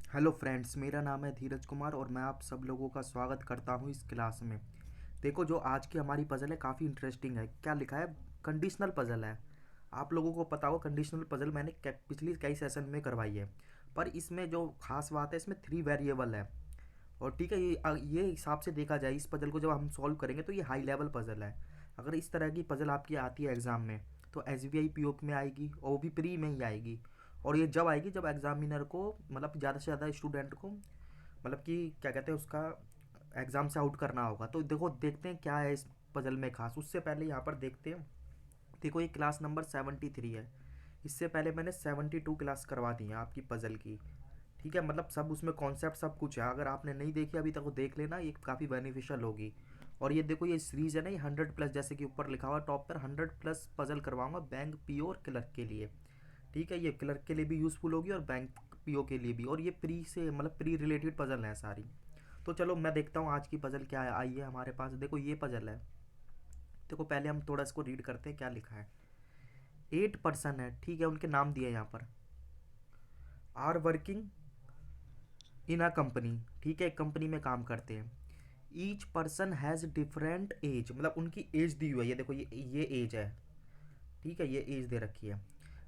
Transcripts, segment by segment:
Hello friends, मेरा नाम है धीरज कुमार और मैं आप सब लोगों का स्वागत करता हूं इस क्लास में। देखो, जो आज की हमारी पज़ल है काफ़ी इंटरेस्टिंग है। क्या लिखा है? कंडीशनल पज़ल है। आप लोगों को पता हो कंडीशनल पज़ल मैंने पिछली कई सेशन में करवाई है। पर इसमें जो खास बात है, इसमें 3 वेरिएबल है। और ठीक है, ये हिसाब से देखा जाए, इस पज़ल को जब हम सॉल्व करेंगे तो ये हाई लेवल पज़ल है। अगर इस तरह की पज़ल आपकी आती है एग्ज़ाम में तो S B I P O में आएगी और वो भी प्री में ही आएगी। और ये जब आएगी जब एग्जामिनर को मतलब ज़्यादा से ज़्यादा स्टूडेंट को मतलब कि क्या कहते हैं उसका एग्ज़ाम से आउट करना होगा। तो देखो, देखते हैं क्या है इस पज़ल में खास। उससे पहले यहाँ पर देखते हैं। देखो, ये क्लास नंबर 73 है। इससे पहले मैंने 72 क्लास करवा दी है आपकी पज़ल की। ठीक है, मतलब सब उसमें कॉन्सेप्ट सब कुछ है। अगर आपने नहीं देखी अभी तक वो देख लेना, ये काफ़ी बेनिफिशियल होगी। और ये देखो, ये सीरीज है ना, ये 100+ जैसे कि ऊपर लिखा हुआ टॉप पर 100+ पजल करवाऊंगा बैंक पीओ और क्लर्क के लिए। ठीक है, ये क्लर्क के लिए भी यूज़फुल होगी और बैंक पीओ के लिए भी। और ये प्री से मतलब प्री रिलेटेड पजल है सारी। तो चलो मैं देखता हूँ आज की पजल क्या आई है हमारे पास। देखो, ये पजल है। देखो, पहले हम थोड़ा इसको रीड करते हैं क्या लिखा है। 8 पर्सन है, ठीक है, उनके नाम दिए यहाँ पर। Are working in a company, ठीक है, एक कंपनी में काम करते हैं। Each person has different age, मतलब उनकी एज दी हुई है। ये देखो, ये एज है। ठीक है, ये एज दे रखी है।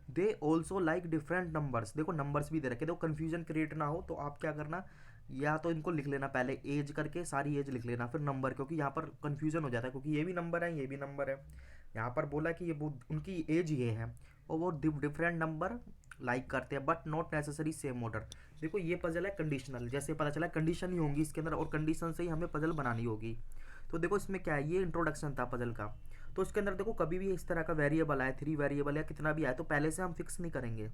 They also like different numbers, देखो नंबर्स भी दे रखे। देखो, कन्फ्यूजन क्रिएट ना हो तो आप क्या करना, या तो इनको लिख लेना पहले एज करके, सारी एज लिख लेना, फिर नंबर, क्योंकि यहाँ पर कन्फ्यूजन हो जाता है, क्योंकि ये भी नंबर है ये भी नंबर है। यहाँ पर बोला कि ये उनकी एज ये है और वो डिफरेंट नंबर लाइक करते हैं but not necessary same order. देखो, ये पजल है कंडीशनल, जैसे पता चला कंडीशन ही होंगी इसके अंदर और कंडीशन से ही हमें पजल बनानी होगी। तो देखो, इसमें क्या है, ये इंट्रोडक्शन था पजल का। तो इसके अंदर देखो, कभी भी इस तरह का वेरिएबल आए, 3 वेरिएबल या कितना भी आए, तो पहले से हम फिक्स नहीं करेंगे।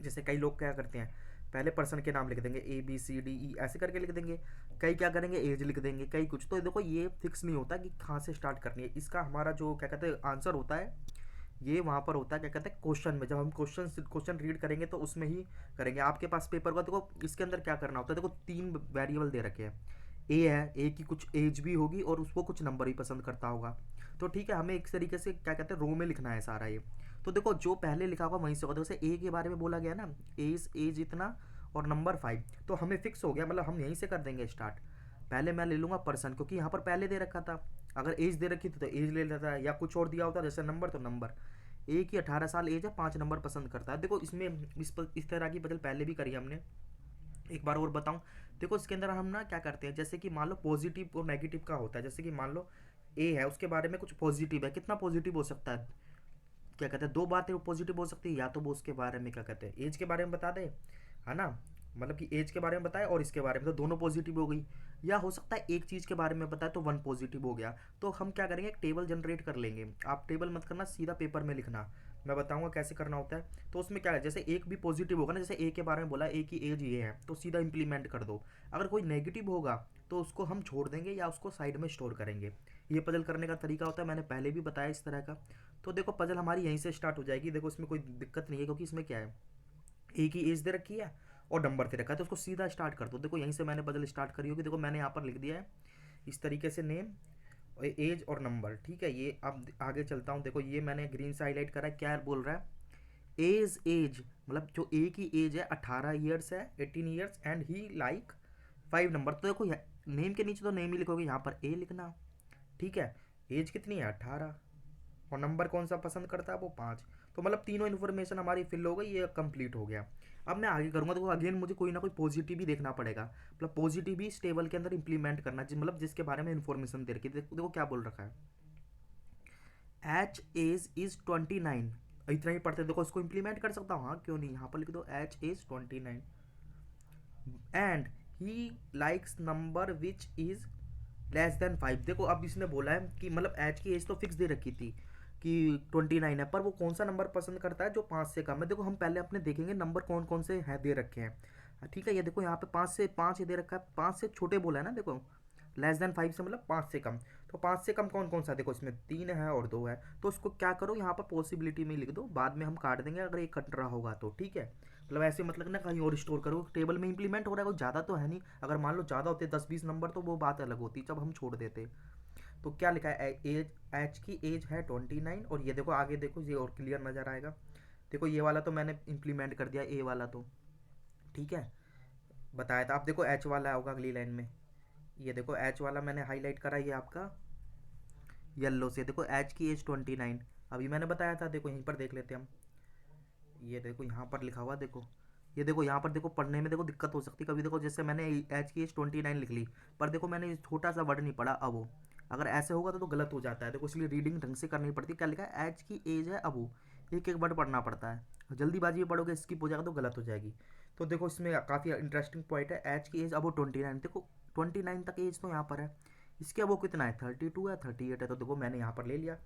जैसे कई लोग क्या करते हैं, पहले पर्सन के नाम लिख देंगे A B C D E ऐसे करके लिख देंगे। कई क्या करेंगे, एज लिख देंगे, कई कुछ। तो देखो, ये फिक्स नहीं होता कि कहाँ से स्टार्ट करनी है। इसका हमारा जो क्या कहते हैं आंसर होता है, ये वहाँ पर होता है क्या कहते हैं क्वेश्चन में। जब हम क्वेश्चन रीड करेंगे तो उसमें ही करेंगे। आपके पास पेपर का देखो, इसके अंदर क्या करना होता है। देखो, 3 वेरिएबल दे रखे हैं। ए है, ए की कुछ एज भी होगी और उसको कुछ नंबर भी पसंद करता होगा। तो ठीक है, हमें एक तरीके से क्या कहते हैं रो में लिखना है सारा ये। तो देखो, जो पहले लिखा होगा वहीं से होगा। जैसे ए के बारे में बोला गया ना, एज एज इतना और नंबर 5, तो हमें फिक्स हो गया, मतलब हम यहीं से कर देंगे स्टार्ट। पहले मैं ले लूँगा पर्सन, क्योंकि यहाँ पर पहले दे रखा था। अगर एज दे रखी थी तो एज ले लेता है, या कुछ और दिया होता जैसे नंबर तो नंबर। एक ही 18 साल एज है, 5 नंबर पसंद करता है। देखो, इसमें इस तरह की पजल पहले भी करी है हमने। एक बार और बताऊं। देखो, इसके अंदर हम ना क्या करते हैं, जैसे कि मान लो पॉजिटिव और नेगेटिव का होता है। जैसे कि मान लो ए है, उसके बारे में कुछ पॉजिटिव है। कितना पॉजिटिव हो सकता है, क्या कहते हैं, 2 बातें पॉजिटिव हो सकती है। या तो वो उसके बारे में क्या कहते हैं एज के बारे में बता दे, है ना, मतलब कि एज के बारे में बताए और इसके बारे में, तो दोनों पॉजिटिव हो गई। या हो सकता है एक चीज़ के बारे में बताए तो 1 पॉजिटिव हो गया। तो हम क्या करेंगे, एक टेबल जनरेट कर लेंगे। आप टेबल मत करना, सीधा पेपर में लिखना। मैं बताऊंगा कैसे करना होता है। तो उसमें क्या है, जैसे एक भी पॉजिटिव होगा ना, जैसे ए के बारे में बोला ए की एज ये है, तो सीधा इंप्लीमेंट कर दो। अगर कोई नेगेटिव होगा तो उसको हम छोड़ देंगे या उसको साइड में स्टोर करेंगे। ये पजल करने का तरीका होता है, मैंने पहले भी बताया इस तरह का। तो देखो, पजल हमारी यहीं से स्टार्ट हो जाएगी। देखो, इसमें कोई दिक्कत नहीं है, क्योंकि इसमें क्या है, एक ही एज दे रखी है और नंबर दे रखा है, तो उसको सीधा स्टार्ट कर दो। देखो, यहीं से मैंने पजल स्टार्ट करी होगी। देखो, मैंने यहाँ पर लिख दिया है इस तरीके से, नेम, एज और नंबर। ठीक है, ये अब आगे चलता हूँ। देखो, ये मैंने ग्रीन से हाईलाइट करा है। क्या बोल रहा है, एज एज मतलब जो ए की एज है 18 ईयर्स है, 18 years, and he like 5 number. तो देखो, नेम के नीचे तो नेम ही लिखोगे, यहाँ पर ए लिखना। ठीक है, एज कितनी है 18, और नंबर कौन सा पसंद करता है वो 5। तो मतलब तीनों इन्फॉर्मेशन हमारी फिल हो गई, ये कंप्लीट हो गया। अब मैं आगे करूँगा। तो अगेन मुझे कोई ना कोई पॉजिटिव भी देखना पड़ेगा, मतलब पॉजिटिव भी इस टेबल के अंदर इंप्लीमेंट करना, मतलब जिसके बारे में इन्फॉर्मेशन दे रखी है। देखो क्या बोल रखा है, एच एज इज 29। इतना ही पढ़ते, देखो इसको इंप्लीमेंट कर सकता हूँ, हाँ क्यों नहीं। यहाँ पर लिख दो H age 29 and he likes number which is less than 5। देखो, अब इसने बोला है कि मतलब एच की एज तो फिक्स दे रखी थी कि 29 है, पर वो कौन सा नंबर पसंद करता है जो 5 से कम है। देखो, हम पहले अपने देखेंगे नंबर कौन कौन से हैं दे रखे हैं। ठीक है, ये देखो यहाँ पे 5 दे रखा है। 5 से छोटे बोला है ना, देखो लेस देन 5 से मतलब 5 से कम। तो 5 से कम कौन कौन सा, देखो इसमें 3 है और 2 है। तो उसको क्या करो, यहाँ पर पॉसिबिलिटी में लिख दो, बाद में हम काट देंगे अगर ये कट रहा होगा तो। ठीक है, मतलब ऐसे मतलब ना कहीं और स्टोर करो, टेबल में इंप्लीमेंट हो रहा है, कोई ज़्यादा तो है नहीं। अगर मान लो ज़्यादा होते 10-20 नंबर तो वो बात अलग होती, जब हम छोड़ देते। तो क्या लिखा है, एज एच की एज है 29। और ये देखो आगे, देखो ये और क्लियर नज़र आएगा। देखो, ये वाला तो मैंने इंप्लीमेंट कर दिया, ए वाला तो। ठीक है, बताया था। आप देखो एच वाला होगा अगली लाइन में, ये देखो एच वाला मैंने हाईलाइट करा, ये आपका येलो से। देखो एच की एज 29, अभी मैंने बताया था। देखो यहीं पर देख लेते हैं हम, ये देखो यहाँ पर लिखा हुआ, देखो ये देखो यहाँ पर देखो पढ़ने में देखो दिक्कत हो सकती है कभी। देखो जैसे मैंने एच की एज 29 लिख ली, पर देखो मैंने ये छोटा सा वर्ड नहीं पढ़ा अबो। अगर ऐसे होगा तो गलत हो जाता है। देखो इसलिए रीडिंग ढंग से करनी पड़ती है। क्या लिखा है, एच की एज है अबो, एक एक वर्ड पढ़ना पड़ता है। जल्दीबाजी में पढ़ोगे स्किप हो जाएगा तो गलत हो जाएगी। तो देखो इसमें काफ़ी इंटरेस्टिंग पॉइंट है, एच की एज अबो 29। देखो 29 तक एज तो यहाँ पर है, इसके अबो कितना है, 32 है, 38 है। तो देखो मैंने यहाँ पर ले लिया,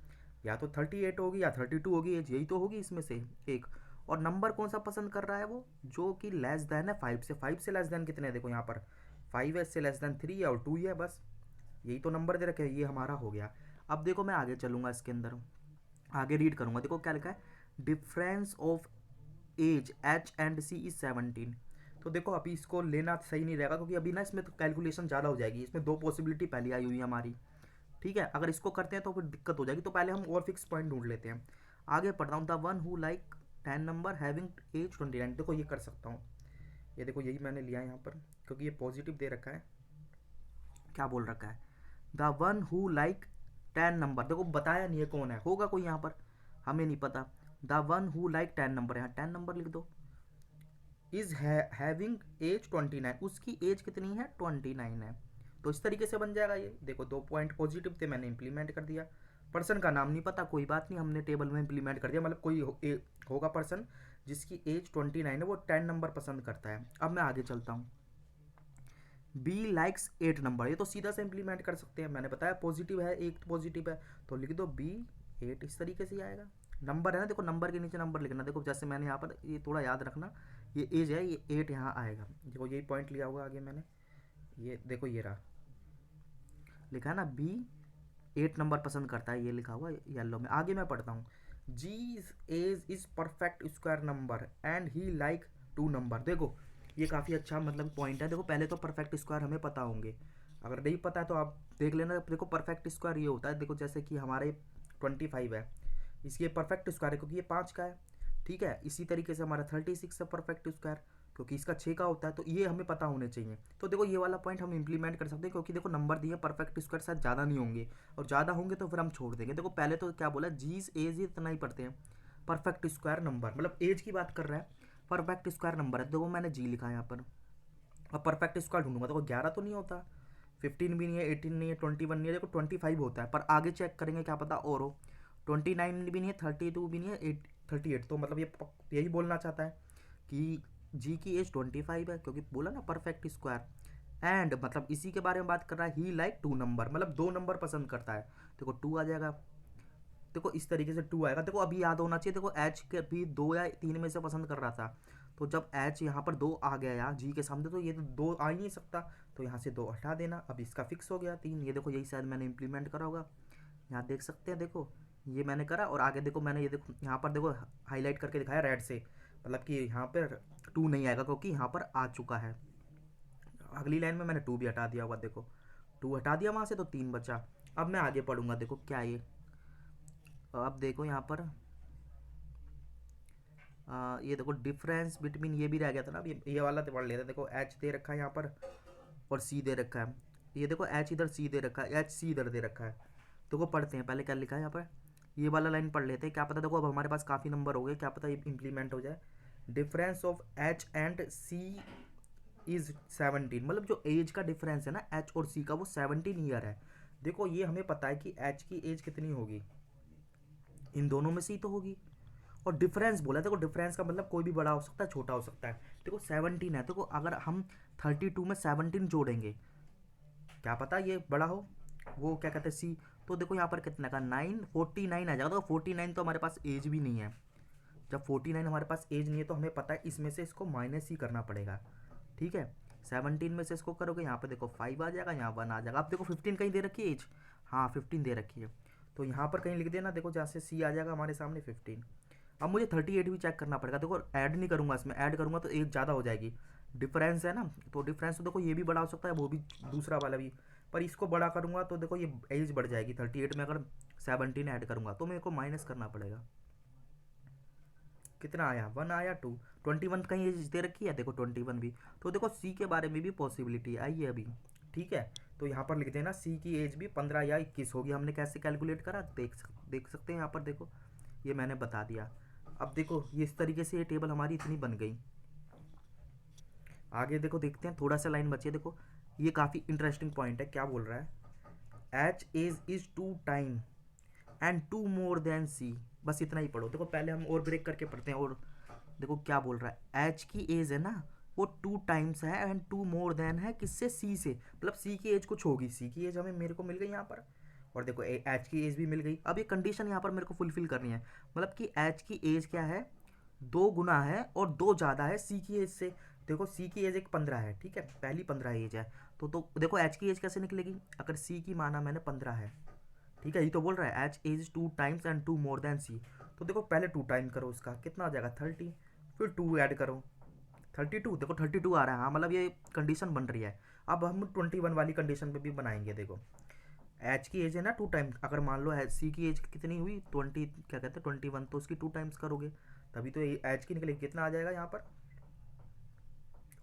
या तो 38 होगी या 32 होगी एज, यही तो होगी इसमें से एक। और नंबर कौन सा पसंद कर रहा है वो, जो कि लेस देन है 5 से। 5 से लेस देन कितने हैं, देखो यहाँ पर 5 है, इससे लेस देन 3 है और 2 ही है, बस यही तो नंबर दे रखे हैं। ये हमारा हो गया। अब देखो मैं आगे चलूँगा, इसके अंदर आगे रीड करूँगा। देखो क्या लिखा है, difference of age H and C is 17। तो देखो अभी इसको लेना सही नहीं रहेगा, क्योंकि अभी ना इसमें तो कैलकुलेशन ज़्यादा हो जाएगी। इसमें दो पॉसिबिलिटी पहले आई हुई है हमारी, ठीक है। अगर इसको करते हैं तो फिर दिक्कत हो जाएगी। तो पहले हम और फिक्स पॉइंट ढूंढ लेते हैं। आगे पढ़ता हूँ, the one who like 10 number having age 29। देखो ये कर सकता हूँ, ये देखो यही मैंने लिया यहाँ पर, क्योंकि ये पॉजिटिव दे रखा है। क्या बोल रखा है, the one who like 10 number. देखो बताया नहीं है कौन है, होगा कोई यहाँ पर, हमें नहीं पता। The one who like 10 number, यहाँ 10 नंबर लिख दो। इज हैविंग एज 29, उसकी एज कितनी है, 29 है। तो इस तरीके से बन जाएगा ये। देखो 2 पॉइंट पॉजिटिव थे, मैंने इंप्लीमेंट कर दिया। पर्सन का नाम नहीं पता, कोई बात नहीं, हमने टेबल में इंप्लीमेंट कर दिया। मतलब कोई होगा पर्सन जिसकी एज 29 है, वो 10 नंबर पसंद करता है। अब मैं आगे चलता हूँ, बी लाइक्स 8 नंबर। ये तो सीधा से इंप्लीमेंट कर सकते हैं, मैंने बताया पॉजिटिव है, एक पॉजिटिव है, तो लिख दो बी 8। इस तरीके से ही आएगा। नंबर है ना, देखो नंबर के नीचे नंबर लिखना। देखो जैसे मैंने यहाँ पर, ये थोड़ा याद रखना, ये एज है, ये 8 यहाँ आएगा। देखो यही पॉइंट लिया हुआ आगे मैंने, ये देखो ये रहा, लिखा है ना बी 8 नंबर पसंद करता है, ये लिखा हुआ येलो में। आगे मैं पढ़ता हूँ, G as is perfect square number and he like 2 number. देखो ये काफ़ी अच्छा मतलब पॉइंट है। देखो पहले तो परफेक्ट स्क्वायर हमें पता होंगे, अगर नहीं पता है तो आप देख लेना। देखो परफेक्ट स्क्वायर ये होता है, देखो जैसे कि हमारे 25 है, इसकी परफेक्ट स्क्वायर है क्योंकि ये 5 का है, ठीक है। इसी तरीके से हमारा 36 है परफेक्ट स्क्वायर, क्योंकि इसका 6 का होता है। तो ये हमें पता होने चाहिए। तो देखो ये वाला पॉइंट हम इंप्लीमेंट कर सकते हैं, क्योंकि देखो नंबर दिए परफेक्ट स्क्वायर शायद ज़्यादा नहीं होंगे, और ज़्यादा होंगे तो फिर हम छोड़ देंगे। देखो पहले तो क्या बोला, जीज एज इतना ही पढ़ते हैं, परफेक्ट स्क्वायर नंबर मतलब एज की बात कर रहा है, परफेक्ट स्क्वायर नंबर है। देखो मैंने जी लिखा है यहाँ पर। अब परफेक्ट स्क्वायर ढूंढूंगा, देखो 11 तो नहीं होता, 15 भी नहीं है, 18 नहीं है, 21 नहीं है, देखो 25 होता है। पर आगे चेक करेंगे क्या पता और हो। 29 भी नहीं है, 32 भी नहीं है, 38। तो मतलब ये यही बोलना चाहता है कि जी की एज 25 है, क्योंकि बोला ना परफेक्ट स्क्वायर। एंड मतलब इसी के बारे में बात कर रहा है, ही लाइक 2 नंबर, मतलब 2 नंबर पसंद करता है। देखो 2 आ जाएगा, देखो इस तरीके से 2 आएगा। देखो अभी याद होना चाहिए, देखो एच के भी 2 या 3 में से पसंद कर रहा था, तो जब एच यहाँ पर 2 आ गया यार जी के सामने, तो ये तो 2 आ ही नहीं सकता, तो यहाँ से 2 हटा देना। अब इसका फिक्स हो गया 3। ये देखो यही शायद मैंने इंप्लीमेंट करा होगा, यहाँ देख सकते हैं। देखो ये मैंने करा, और आगे देखो मैंने ये देखो यहाँ पर देखो हाईलाइट करके दिखाया रेड से, मतलब कि यहाँ पर 2 नहीं आएगा, क्योंकि यहाँ पर आ चुका है। अगली लाइन में मैंने 2 भी हटा दिया होगा, देखो 2 हटा दिया वहाँ से, तो 3 बचा। अब मैं आगे पढ़ूंगा, देखो क्या ये, अब देखो यहाँ पर ये देखो डिफरेंस बिटवीन, ये भी रह गया था ना, अब ये वाला तो पढ़ लेते हैं। देखो एच दे रखा है यहाँ पर और सी दे रखा है। ये देखो एच इधर सी दे रखा है, एच सी इधर दे रखा है। देखो पढ़ते हैं पहले क्या लिखा है यहाँ पर, ये वाला लाइन पढ़ लेते हैं, क्या पता। देखो अब हमारे पास काफ़ी नंबर हो गए, क्या पता ये इंप्लीमेंट हो जाए। Difference of H and C is 17, मतलब जो एज का डिफरेंस है ना एच और सी का, वो 17 ईयर है। देखो ये हमें पता है कि एच की एज कितनी होगी, इन दोनों में से ही तो होगी। और डिफरेंस बोला, देखो डिफरेंस का मतलब कोई भी बड़ा हो सकता है, छोटा हो सकता है। देखो 17 है, देखो अगर हम 32 में 17 जोड़ेंगे, क्या पता ये बड़ा हो, वो क्या कहते हैं सी। तो देखो यहाँ पर कितना का 9, 49 आ जाएगा। तो 49 तो हमारे पास एज भी नहीं है। जब 49 हमारे पास एज नहीं है, तो हमें पता है इसमें से इसको माइनस ही करना पड़ेगा, ठीक है। 17 में से इसको करोगे, यहाँ पे देखो 5 आ जाएगा, यहाँ 1 आ जाएगा। अब देखो 15 कहीं दे रखी है एज, हाँ 15 दे रखी है, तो यहाँ पर कहीं लिख देना। देखो जहाँ से सी आ जाएगा हमारे सामने 15। अब मुझे 38 भी चेक करना पड़ेगा। देखो ऐड नहीं करूँगा, इसमें ऐड करूँगा तो एज ज़्यादा हो जाएगी, डिफरेंस है ना। तो डिफरेंस तो देखो ये भी बड़ा हो सकता है, वो भी दूसरा वाला भी, पर इसको बड़ा करूँगा तो देखो ये एज बढ़ जाएगी 38 में। अगर 17 ऐड करूँगा तो मेरे को माइनस करना पड़ेगा। कितना आया, 1 आया, 2, 21 कहीं एज दे रखी है, देखो 21 भी। तो देखो सी के बारे में भी पॉसिबिलिटी आई है अभी। ठीक है, तो यहाँ पर लिख देना सी की एज भी 15 या 21 होगी। हमने कैसे कैलकुलेट करा, देख सकते हैं यहाँ पर, देखो ये मैंने बता दिया। अब देखो ये इस तरीके से ये टेबल हमारी इतनी बन गई। आगे देखो देखते हैं, थोड़ा सा लाइन बची है, देखो ये काफ़ी इंटरेस्टिंग पॉइंट है। क्या बोल रहा है, H as is 2 time and 2 more than C. बस इतना ही पढ़ो। देखो पहले हम और ब्रेक करके पढ़ते हैं। और देखो क्या बोल रहा है, एच की एज है ना वो 2 टाइम्स है एंड 2 मोर देन है किससे, सी से। मतलब सी की एज कुछ होगी, सी की एज हमें मेरे को मिल गई यहाँ पर। और देखो एच की एज भी मिल गई। अब ये कंडीशन यहाँ पर मेरे को फुलफिल करनी है, मतलब कि एच की एज क्या है, 2 गुना है और 2 ज़्यादा है सी की एज से। देखो सी की एज एक 15 है, ठीक है, पहली 15 एज है। तो देखो एच की एज कैसे निकलेगी, अगर सी की माना मैंने 15 है, ठीक है, ये तो बोल रहा है H is 2 times and 2 more than C. तो देखो पहले 2 टाइम करो उसका, कितना आ जाएगा 30, फिर 2 ऐड करो 32। देखो 32 आ रहा है, हाँ मतलब ये कंडीशन बन रही है। अब हम 21 वाली कंडीशन पे भी बनाएंगे। देखो एच की एज है ना 2 टाइम्स, अगर मान लो एच सी की एज कितनी हुई 20, क्या कहते हैं 21, तो उसकी 2 टाइम्स करोगे तभी तो एच की निकलेगी। कितना आ जाएगा यहाँ पर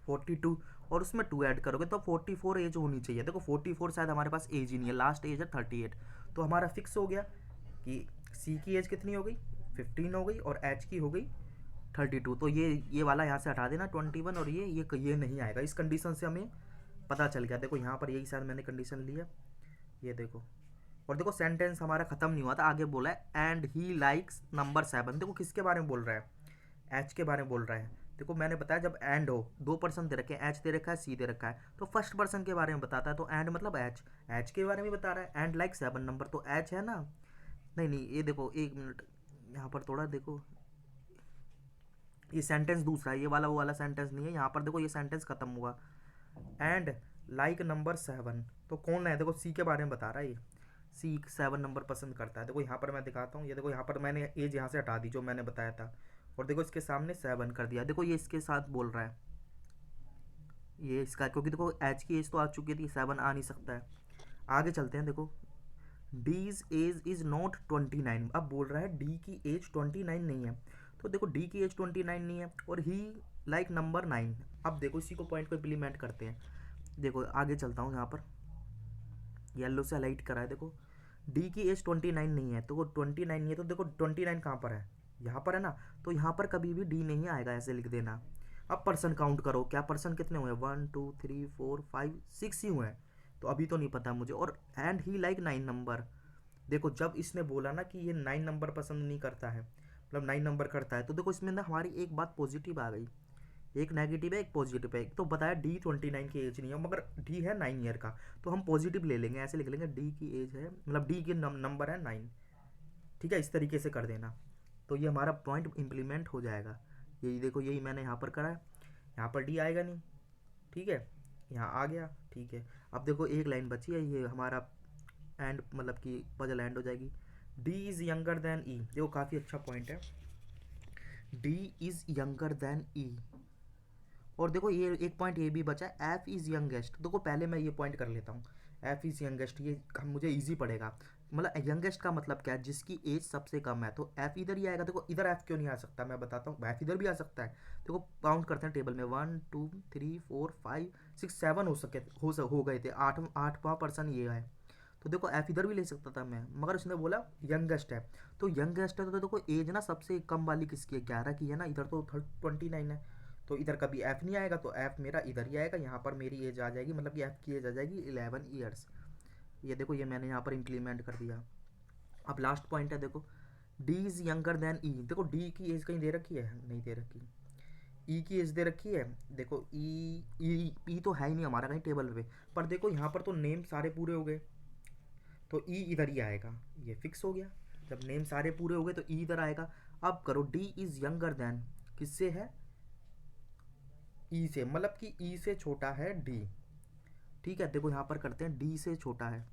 42, और उसमें 2 ऐड करोगे तो 44 एज होनी चाहिए। देखो 44 शायद हमारे पास एज ही नहीं है, लास्ट एज है 38। तो हमारा फिक्स हो गया कि सी की एज कितनी हो गई 15 हो गई और एच की हो गई 32। तो ये वाला यहाँ से हटा देना 21, और ये नहीं आएगा। इस कंडीशन से हमें पता चल गया। देखो यहाँ पर यही शायद मैंने कंडीशन ली है, ये देखो। और देखो सेंटेंस हमारा खत्म नहीं हुआ था, आगे बोला है एंड ही लाइक्स नंबर 7। देखो किसके बारे में बोल रहा है, एच के बारे में बोल रहा है। देखो मैंने बताया जब एंड हो, 2 पर्सन दे रखे हैं, एच दे रखा है, सी दे रखा है, तो फर्स्ट पर्सन के बारे में बताता है। तो एंड मतलब एच के बारे में बता रहा है। एंड लाइक 7 नंबर, तो एच है ना। नहीं नहीं, ये देखो 1 मिनट, यहाँ पर थोड़ा देखो, ये सेंटेंस दूसरा है, ये वाला वो वाला सेंटेंस नहीं है। यहाँ पर देखो ये सेंटेंस खत्म हुआ, एंड लाइक नंबर 7। तो कौन है, देखो सी के बारे में बता रहा है ये। सी 7 नंबर पसंद करता है। देखो यहाँ पर मैं दिखाता हूँ, ये देखो यहाँ पर मैंने एज यहाँ से हटा दी जो मैंने बताया था, और देखो इसके सामने 7 कर दिया। देखो ये इसके साथ बोल रहा है, ये इसका, क्योंकि देखो एच की एज तो आ चुकी थी, 7 आ नहीं सकता है। आगे चलते हैं। देखो डीज एज इज नॉट 29। अब बोल रहा है डी की एज 29 नहीं है। तो देखो डी की एज 29 नहीं है, और ही लाइक नंबर 9। अब देखो इसी को पॉइंट को इम्प्लीमेंट करते हैं। देखो आगे चलता हूँ, यहाँ पर येलो से हाईलाइट करा है। देखो डी की एज 29 नहीं है, तो वो 29 नहीं है, तो देखो 29 कहाँ पर है, यहाँ पर है ना। तो यहाँ पर कभी भी डी नहीं आएगा, ऐसे लिख देना। अब पर्सन काउंट करो, क्या पर्सन कितने हुए, 1 2 3 4 5 6 ही हुए हैं। तो अभी तो नहीं पता मुझे। और एंड ही लाइक 9 नंबर। देखो जब इसने बोला ना कि ये 9 नंबर पसंद नहीं करता है, मतलब 9 नंबर करता है, तो देखो इसमें ना हमारी एक बात पॉजिटिव आ गई, एक नेगेटिव है एक पॉजिटिव है। एक तो बताया डी 29 की एज नहीं है, मगर डी है 9 ईयर का, तो हम पॉजिटिव ले लेंगे, ऐसे लिख लेंगे डी की एज है, मतलब डी के नंबर है 9। ठीक है, इस तरीके से कर देना, तो ये हमारा पॉइंट इम्प्लीमेंट हो जाएगा। यही देखो, यही मैंने यहाँ पर करा है। यहाँ पर डी आएगा नहीं, ठीक है, यहाँ आ गया, ठीक है। अब देखो एक लाइन बची है, ये हमारा एंड, मतलब कि पजल एंड हो जाएगी। डी इज़ यंगर देन ई। देखो काफ़ी अच्छा पॉइंट है, डी इज़ यंगर देन ई। और देखो ये एक पॉइंट ये भी बचा, एफ इज़ यंगेस्ट। देखो पहले मैं ये पॉइंट कर लेता हूँ, एफ इज़ यंगेस्ट, ये मुझे इजी पड़ेगा। मतलब यंगेस्ट का मतलब क्या है, जिसकी एज सबसे कम है, तो एफ इधर ही आएगा। देखो इधर एफ क्यों नहीं आ सकता, मैं बताता हूँ, एफ इधर भी आ सकता है। देखो काउंट करते हैं टेबल में, 1 2 3 4 5 6 7 हो गए थे, आठवां पर्सन ये है। तो देखो एफ इधर भी ले सकता था मैं, मगर उसने बोला यंगेस्ट है। तो यंगेस्ट है तो देखो एज ना सबसे कम वाली किसकी है, 11 की है ना, इधर तो 29 है। तो इधर कभी एफ नहीं आएगा, तो एफ मेरा इधर ही आएगा, यहाँ पर मेरी एज आ जाएगी, मतलब कि एफ की एज आ जाएगी 11 ईयर्स। ये देखो ये मैंने यहाँ पर इम्प्लीमेंट कर दिया। अब लास्ट पॉइंट है, देखो डी इज़ यंगर देन ई। देखो डी की एज कहीं दे रखी है, नहीं दे रखी। ई की एज दे रखी है, देखो ई तो है ही नहीं हमारा कहीं टेबल पे। पर देखो यहाँ पर तो नेम सारे पूरे हो गए, तो ई इधर ही आएगा, ये फिक्स हो गया। जब नेम सारे पूरे हो गए तो ई इधर आएगा। अब करो डी इज़ यंगर देन, किससे है, ई से, मतलब कि ई से छोटा है डी। ठीक है, देखो यहाँ पर करते हैं डी से छोटा है,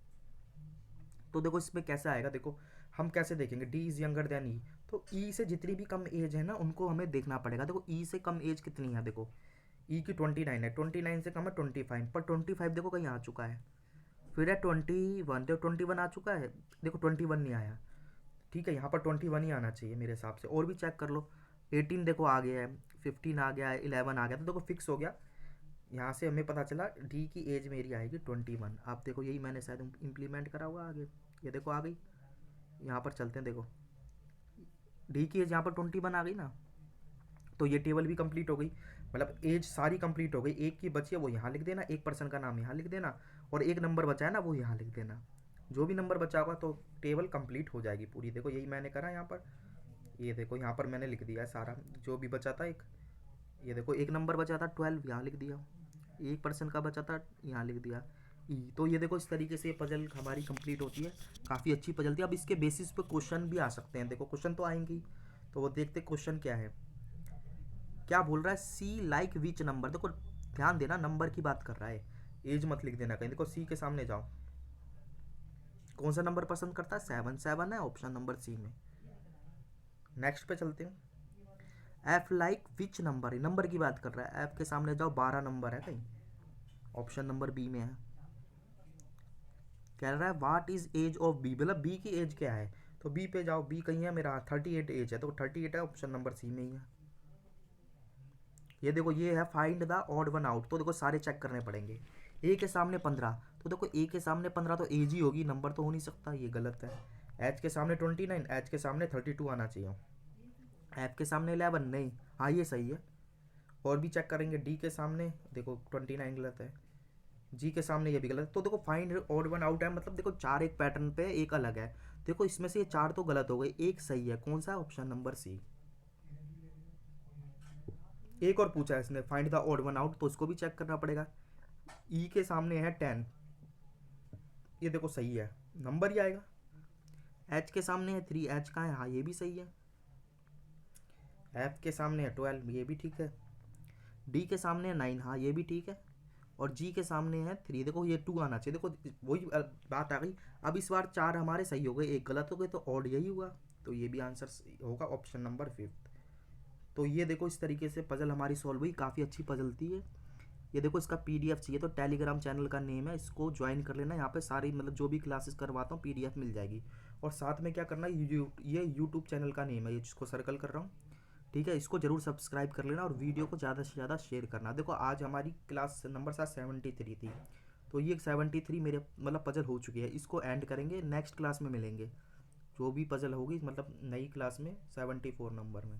तो देखो इसमें कैसे आएगा, देखो हम कैसे देखेंगे, डी इज़ यंगर देन ई। तो ई से जितनी भी कम एज है ना उनको हमें देखना पड़ेगा। देखो ई से कम एज कितनी है, देखो ई की 29 है, 29 से कम है 25, पर 25 देखो कहीं आ चुका है। फिर है 21, तो 21 आ चुका है, देखो 21 नहीं आया। ठीक है, यहाँ पर 21 ही आना चाहिए मेरे हिसाब से, और भी चेक कर लो। 18 देखो आ गया है, 15 आ गया है, 11 आ गया, तो देखो फिक्स हो गया। यहाँ से हमें पता चला डी की एज मेरी आएगी 21। आप देखो यही मैंने शायद इम्प्लीमेंट करा हुआ आगे, ये देखो आ गई। यहाँ पर चलते हैं, देखो डी की एज यहाँ पर 21 आ गई ना, तो ये टेबल भी कंप्लीट हो गई, मतलब एज सारी कंप्लीट हो गई। एक की बची है वो यहाँ लिख देना, एक पर्सन का नाम यहाँ लिख देना, और एक नंबर बचा है ना वो यहाँ लिख देना। जो भी नंबर बचा होगा तो टेबल कंप्लीट हो जाएगी पूरी। देखो यही मैंने करा यहाँ पर, ये देखो यहाँ पर मैंने लिख दिया है सारा जो भी बचा था। एक ये देखो एक नंबर बचा था 12, यहाँ लिख दिया। एक पर्सन का बचा था, यहाँ लिख दिया ई। तो ये देखो इस तरीके से पजल हमारी कंप्लीट होती है। काफ़ी अच्छी पजल थी। अब इसके बेसिस पे क्वेश्चन भी आ सकते हैं, देखो क्वेश्चन तो आएंगे ही, तो वो देखते क्वेश्चन क्या है। क्या बोल रहा है, सी लाइक विच नंबर। देखो ध्यान देना, नंबर की बात कर रहा है, एज मत लिख देना कहीं। देखो सी के सामने जाओ, कौन सा नंबर पसंद करता है, 7। 7 है ऑप्शन नंबर सी में। नेक्स्ट पे चलते हैं, F like which number, number की बात कर रहा है। एफ के सामने जाओ, 12 नंबर है कहीं, ऑप्शन नंबर बी में है। कह रहा है what is age of B, मतलब बी की एज क्या है, तो बी पे जाओ, बी कहीं है मेरा 38 एज है, तो 38 है ऑप्शन नंबर सी में ही है। ये देखो ये है find the odd one out, तो देखो सारे चेक करने पड़ेंगे। ए के सामने 15, तो देखो ए के सामने 15 तो एज ही होगी, नंबर तो हो नहीं सकता, ये गलत है। एच के सामने 29, एच के सामने 32 आना चाहिए। एफ के सामने 11 नहीं, हाँ ये सही है। और भी चेक करेंगे, डी के सामने देखो 29 गलत है, जी के सामने ये भी गलत है। तो देखो फाइंड ऑड वन आउट है, मतलब देखो 4 एक पैटर्न पे, एक अलग है। देखो इसमें से ये 4 तो गलत हो गए, एक सही है, कौन सा, ऑप्शन नंबर सी। एक और पूछा है इसने find the odd one out, तो उसको भी चेक करना पड़ेगा। ई के सामने है 10, ये देखो सही है, नंबर ही आएगा। एच के सामने है 3, एच का है, हाँ ये भी सही है। एफ के सामने है 12, ये भी ठीक है। डी के सामने है 9, हाँ ये भी ठीक है। और जी के सामने है 3, देखो ये 2 आना चाहिए। देखो वही बात आ गई। अब इस बार 4 हमारे सही हो गए, एक गलत हो गए, तो ऑड यही हुआ, तो ये भी आंसर होगा ऑप्शन नंबर 5। तो ये देखो इस तरीके से पजल हमारी सॉल्व हुई, काफ़ी अच्छी पजल थी ये। ये देखो इसका पीडीएफ चाहिए तो टेलीग्राम चैनल का नेम है, इसको ज्वाइन कर लेना। यहाँ पे सारी मतलब जो भी क्लासेस करवाता हूँ पीडीएफ मिल जाएगी। और साथ में क्या करना है, ये यूट्यूब चैनल का नेम है, ये जिसको सर्कल कर रहा हूँ, ठीक है। इसको जरूर सब्सक्राइब कर लेना और वीडियो को ज़्यादा से ज़्यादा शेयर करना। देखो आज हमारी क्लास नंबर 73 थी, तो ये 73 मेरे मतलब पजल हो चुकी है। इसको एंड करेंगे, नेक्स्ट क्लास में मिलेंगे, जो भी पजल होगी मतलब नई क्लास में 74 नंबर में।